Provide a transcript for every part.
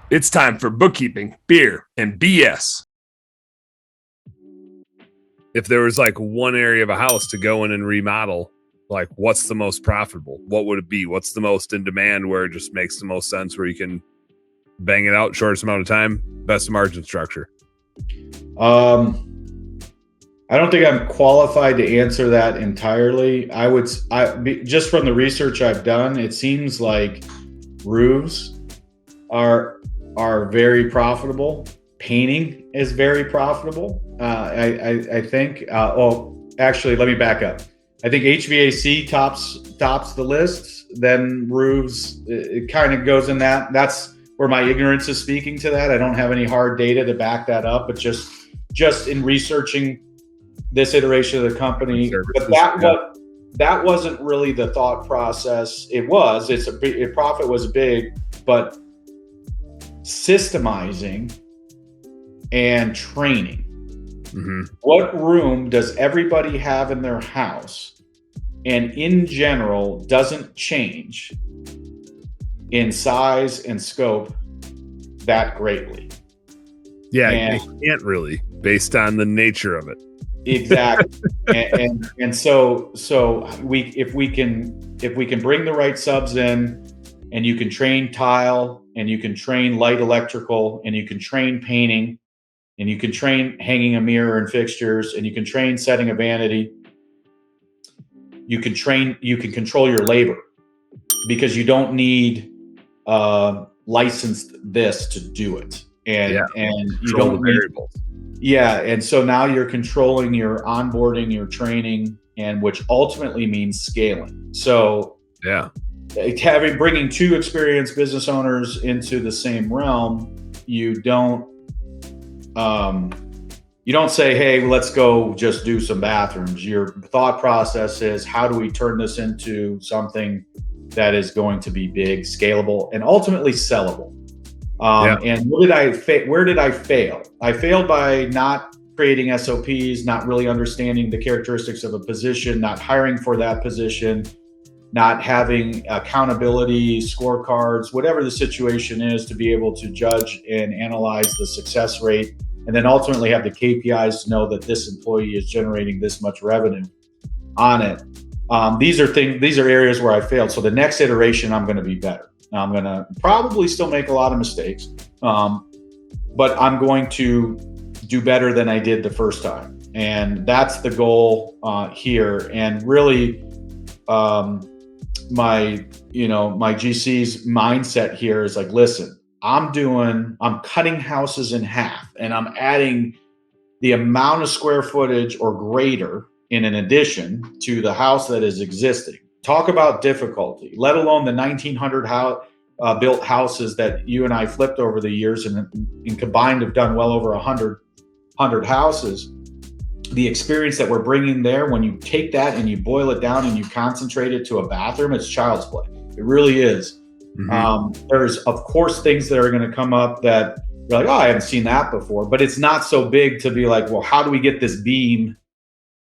It's time for bookkeeping, beer, and BS. If there was like one area of a house to go in and remodel, like what's the most profitable? What would it be? What's the most in demand where it just makes the most sense, where you can bang it out shortest amount of time, best margin structure? I don't think I'm qualified to answer that entirely. Just from the research I've done, it seems like roofs are very profitable. Painting is very profitable. I think. Actually, let me back up. I think HVAC tops the list. Then roofs, it kind of goes in that. That's where my ignorance is speaking to that. I don't have any hard data to back that up, but just in researching this iteration of the company, but that wasn't really the thought process. It was. Profit was big, but systemizing and training. Mm-hmm. What room does everybody have in their house, and in general doesn't change in size and scope that greatly? Yeah, it can't really, based on the nature of it. Exactly. and so if we can bring the right subs in, and you can train tile, and you can train light electrical, and you can train painting, and you can train hanging a mirror and fixtures, and you can train setting a vanity, you can control your labor, because you don't need licensed this to do it. And you don't need variables. Yeah, and so now you're controlling your onboarding, your training, and which ultimately means scaling. So bringing two experienced business owners into the same realm, you don't say, hey, let's go just do some bathrooms. Your thought process is, how do we turn this into something that is going to be big, scalable, and ultimately sellable? And where did I fail? I failed by not creating SOPs, not really understanding the characteristics of a position, not hiring for that position, not having accountability scorecards, whatever the situation is, to be able to judge and analyze the success rate, and then ultimately have the KPIs to know that this employee is generating this much revenue on it. These are areas where I failed. So the next iteration, I'm going to be better. Now, I'm going to probably still make a lot of mistakes, but I'm going to do better than I did the first time. And that's the goal here. And really, my GC's mindset here is like, listen, I'm cutting houses in half, and I'm adding the amount of square footage or greater in an addition to the house that is existing. Talk about difficulty, let alone the 1900 built houses that you and I flipped over the years, and combined have done well over 100 houses. The experience that we're bringing there, when you take that and you boil it down and you concentrate it to a bathroom, it's child's play. It really is. Mm-hmm. There's, of course, things that are going to come up that you're like, oh, I haven't seen that before, but it's not so big to be like, well, how do we get this beam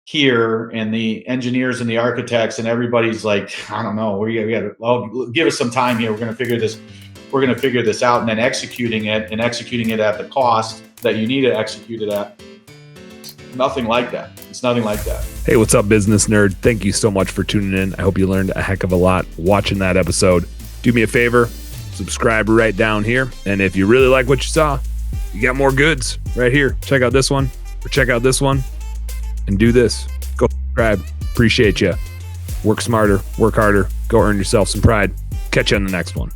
here? And the engineers and the architects and everybody's like, I don't know, we got to give us some time here. We're going to figure this out, and then executing it at the cost that you need to execute it at. Nothing like that. It's nothing like that. Hey, what's up, business nerd? Thank you so much for tuning in. I hope you learned a heck of a lot watching that episode. Do me a favor, subscribe right down here. And if you really like what you saw, you got more goods right here. Check out this one, or check out this one, and do this. Go subscribe. Appreciate you. Work smarter, work harder. Go earn yourself some pride. Catch you on the next one.